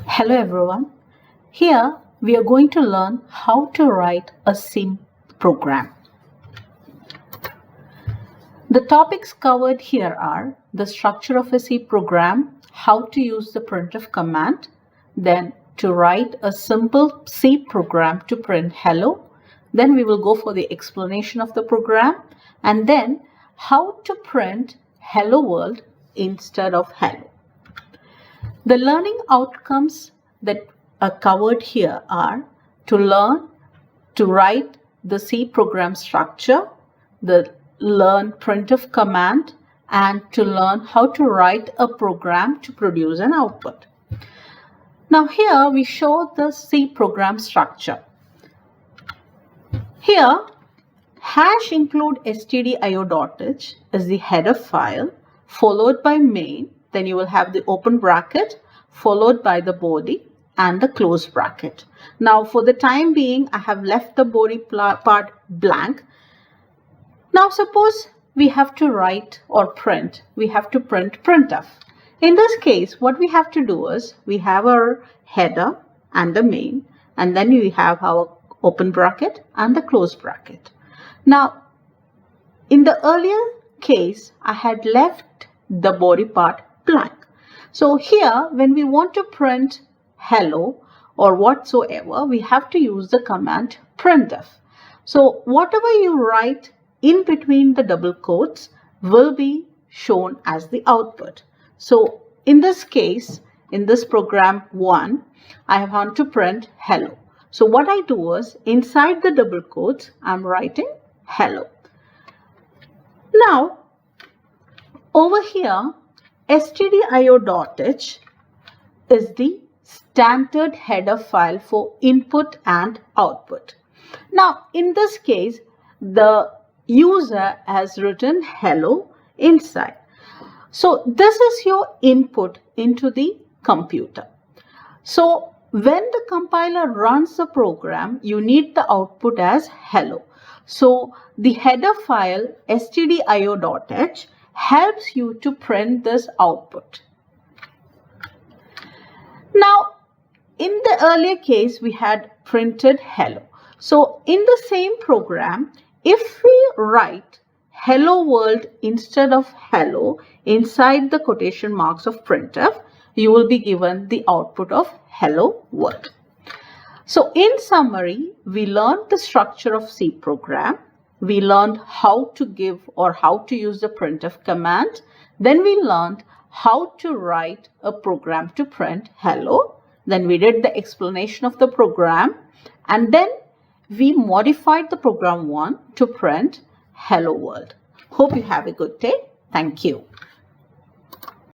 Hello everyone. Here we are going to learn how to write a C program. The topics covered here are the structure of a C program, how to use the printf command, then to write a simple C program to print hello, then we will go for the explanation of the program, and then how to print hello world instead of hello. The learning outcomes that are covered here are to learn to write the C program structure, learn printf command, and to learn how to write a program to produce an output. Now here we show the C program structure. Here hash include stdio.h is the header file followed by main. Then you will have the open bracket followed by the body and the close bracket. Now for the time being, I have left the body part blank. Now suppose we have to write or print. We have to print printf. In this case, what we have to do is we have our header and the main, and then we have our open bracket and the close bracket. Now in the earlier case, I had left the body part blank. So here when we want to print hello or whatsoever, we have to use the command printf. So whatever you write in between the double quotes will be shown as the output. So in this case, in this program 1, I want to print hello. So what I do is inside the double quotes, I'm writing hello. Now over here, stdio.h is the standard header file for input and output. Now in this case, the user has written hello inside. So this is your input into the computer. So when the compiler runs the program, you need the output as hello. So the header file stdio.h helps you to print this output. Now in the earlier case, we had printed hello. So in the same program, if we write hello world instead of hello inside the quotation marks of printf, you will be given the output of hello world. So in summary, we learned the structure of C program. We learned how to give or how to use the printf command. Then we learned how to write a program to print hello. Then we did the explanation of the program, and then we modified the program 1 to print hello world. Hope you have a good day. Thank you.